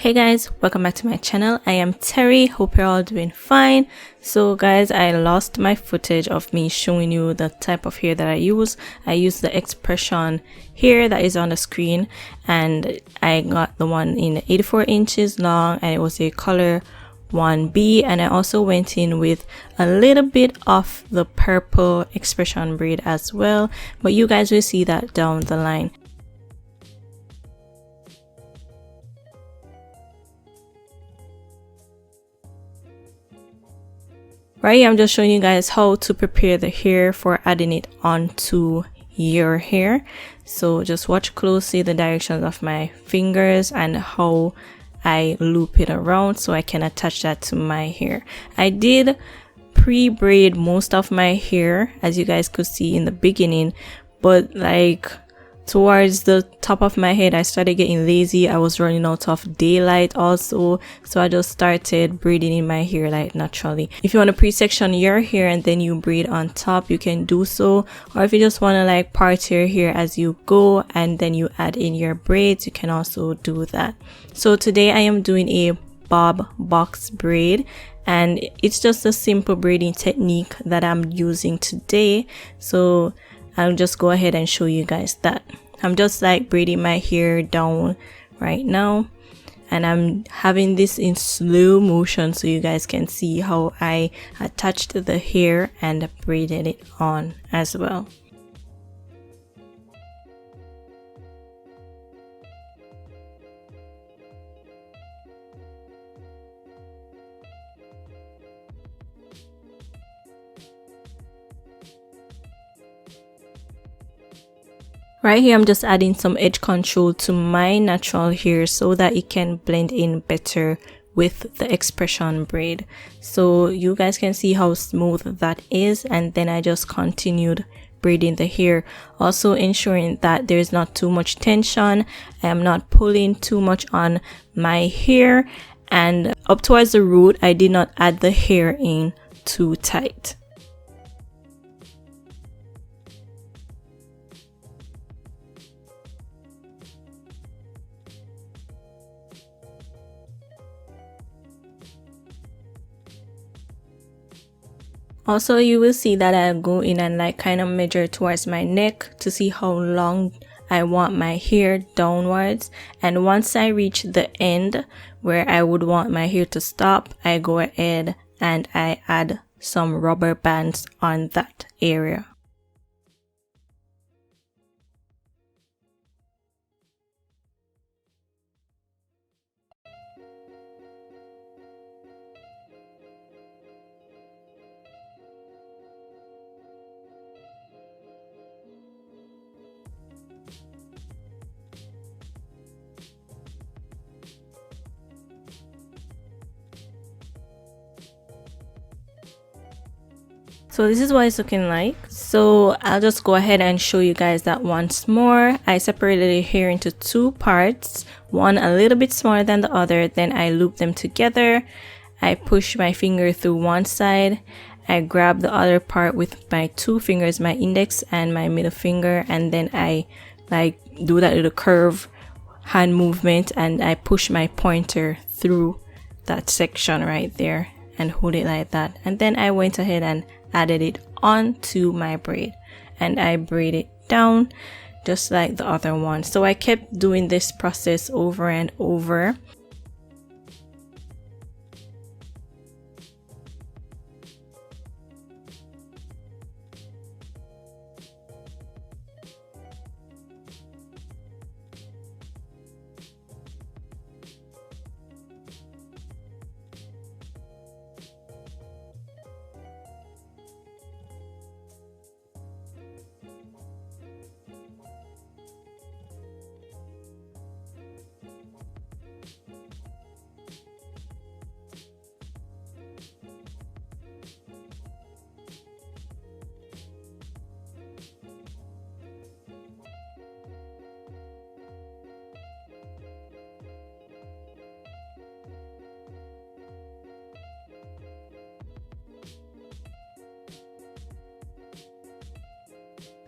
Hey guys, welcome back to my channel. I am Terry. Hope you're all doing fine. So guys, I lost my footage of me showing you the type of hair that I use. I use the expression hair that is on the screen, and I got the one in 84 inches long, and it was a color 1B, and I also went in with a little bit of the purple expression braid as well, but you guys will see that down the line. Right here, I'm just showing you guys how to prepare the hair for adding it onto your hair. So just watch closely the directions of my fingers and how I loop it around so I can attach that to my hair. I did pre-braid most of my hair, as you guys could see in the beginning, but like towards the top of my head I started getting lazy. I was running out of daylight also, so I just started braiding in my hair like naturally. If you want to pre-section your hair and then you braid on top, you can do so, or if you just want to like part your hair as you go and then you add in your braids, you can also do that. So today I am doing a bob box braid, and it's just a simple braiding technique that I'm using today, so I'll just go ahead and show you guys that. I'm just like braiding my hair down right now, and I'm having this in slow motion so you guys can see how I attached the hair and braided it on as well. Right here, I'm just adding some edge control to my natural hair so that it can blend in better with the expression braid. So you guys can see how smooth that is, and then I just continued braiding the hair, also ensuring that there's not too much tension. I am not pulling too much on my hair, and up towards the root I did not add the hair in too tight. Also, you will see that I go in and like kind of measure towards my neck to see how long I want my hair downwards, and once I reach the end where I would want my hair to stop, I go ahead and I add some rubber bands on that area. So this is what it's looking like. So I'll just go ahead and show you guys that once more. I separated the hair into two parts, one a little bit smaller than the other, then I loop them together. I push my finger through one side, I grab the other part with my two fingers, my index and my middle finger, and then I like do that little curve hand movement, and I push my pointer through that section right there and hold it like that, and then I went ahead and added it onto my braid, and I braid it down just like the other one. So I kept doing this process over and over.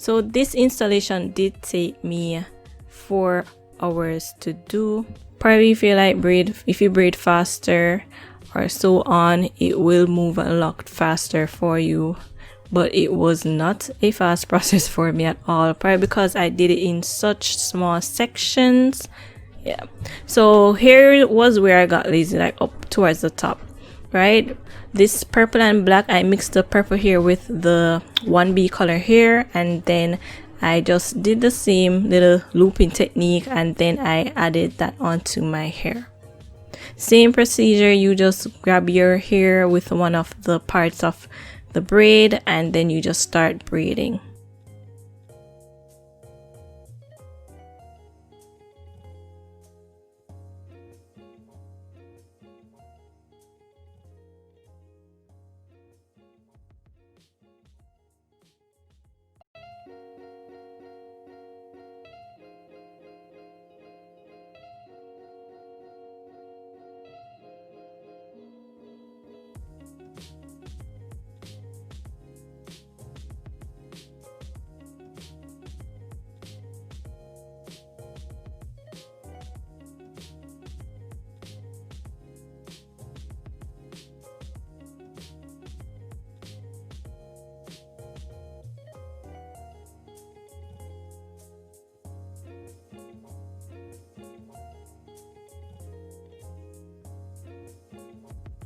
So this installation did take me 4 hours to do. Probably if you like braid, if you braid faster or so on, it will move a lot faster for you. But it was not a fast process for me at all, probably because I did it in such small sections. Yeah, so here was where I got lazy, like up towards the top, right? This purple and black, I mixed the purple here with the 1B color here, and then I just did the same little looping technique, and then I added that onto my hair. Same procedure, you just grab your hair with one of the parts of the braid, and then you just start braiding.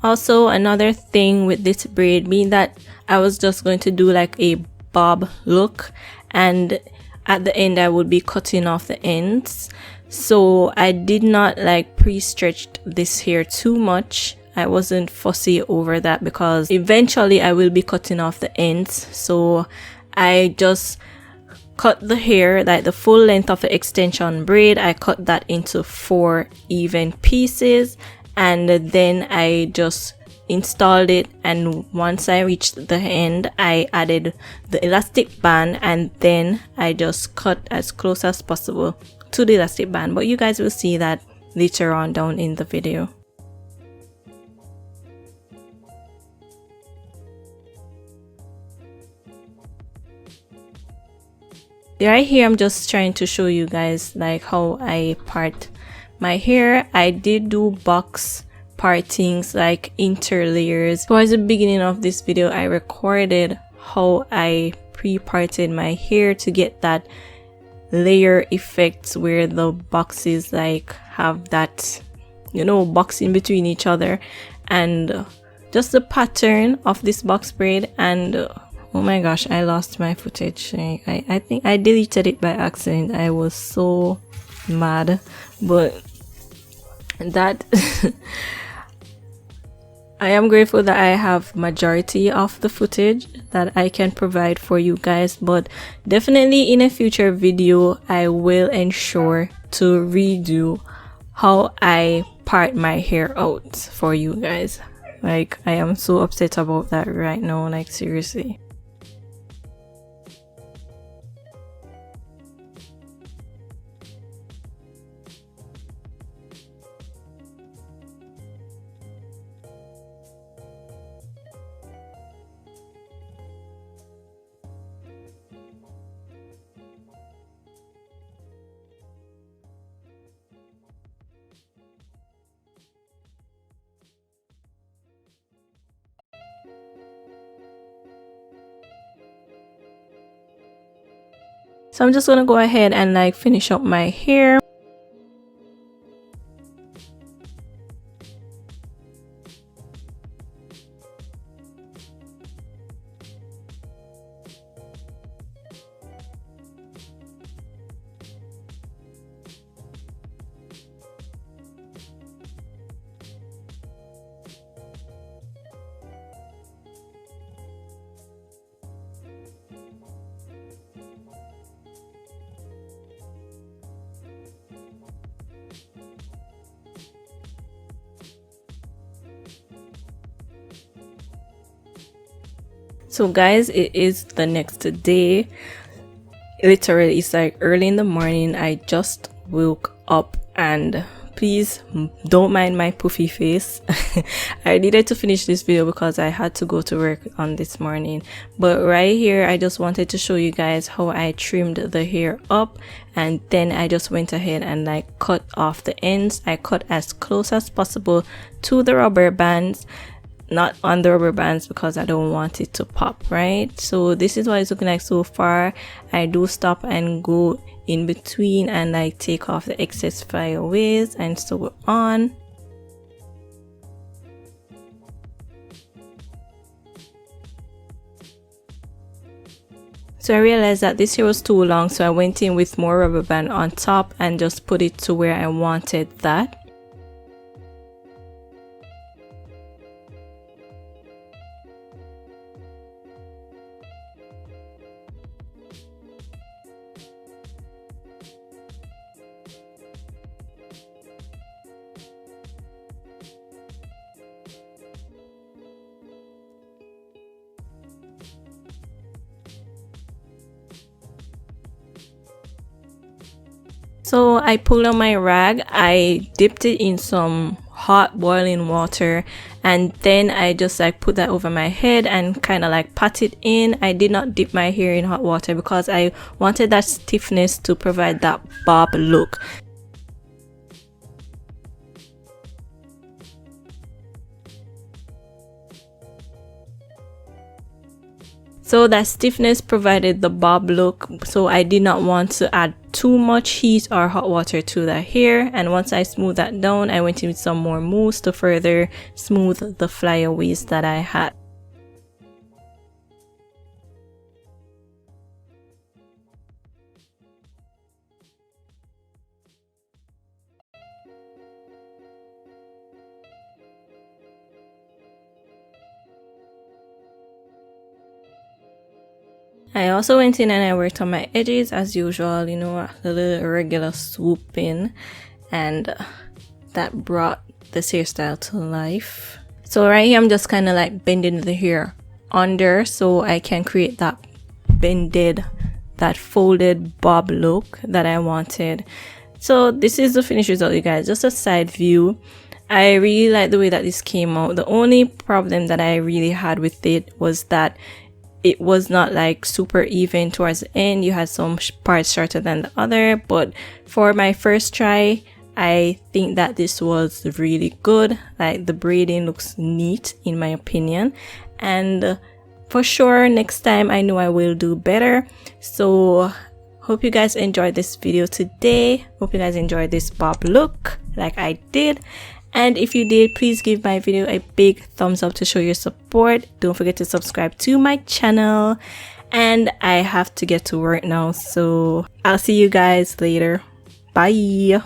Also, another thing with this braid being that I was just going to do like a bob look, and at the end I would be cutting off the ends, so I did not like pre-stretch this hair too much. I wasn't fussy over that because eventually I will be cutting off the ends, so I just cut the hair, like the full length of the extension braid, I cut that into 4 even pieces, and then I just installed it, and once I reached the end I added the elastic band, and then I just cut as close as possible to the elastic band, but you guys will see that later on down in the video. Right here I'm just trying to show you guys like how I part my hair. I did do box partings, like interlayers. Towards the beginning of this video I recorded how I pre-parted my hair to get that layer effect where the boxes like have that, you know, box in between each other, and just the pattern of this box braid. And oh my gosh, I lost my footage. I think I deleted it by accident. I was so mad, but that I am grateful that I have majority of the footage that I can provide for you guys, but definitely in a future video I will ensure to redo how I part my hair out for you guys. Like, I am so upset about that right now, like seriously. So I'm just gonna go ahead and like finish up my hair. So guys, it is the next day. Literally, it's like early in the morning. I just woke up and please don't mind my puffy face. I needed to finish this video because I had to go to work on this morning. But right here, I just wanted to show you guys how I trimmed the hair up, and then I just went ahead and like cut off the ends. I cut as close as possible to the rubber bands, not on the rubber bands because I don't want it to pop, right? So this is what it's looking like so far. I do stop and go in between and like take off the excess flyaways and so on. So I realized that this hair was too long, so I went in with more rubber band on top and just put it to where I wanted that. So I pulled out my rag, I dipped it in some hot boiling water, and then I just like put that over my head and kind of like pat it in. I did not dip my hair in hot water because I wanted that stiffness to provide that bob look. So that stiffness provided the bob look, so I did not want to add too much heat or hot water to the hair. And once I smoothed that down, I went in with some more mousse to further smooth the flyaways that I had. I also went in and I worked on my edges as usual, you know, a little regular swoop in, and that brought this hairstyle to life. So right here I'm just kind of like bending the hair under so I can create that bended, that folded bob look that I wanted. So this is the finished result, you guys, just a side view. I really like the way that this came out. The only problem that I really had with it was that it was not like super even towards the end. You had some parts shorter than the other, but for my first try, I think that this was really good. Like the braiding looks neat in my opinion, and for sure next time I know I will do better. So hope you guys enjoyed this video today. Hope you guys enjoyed this bob look like I did. And if you did, please give my video a big thumbs up to show your support. Don't forget to subscribe to my channel. And I have to get to work now, so I'll see you guys later. Bye.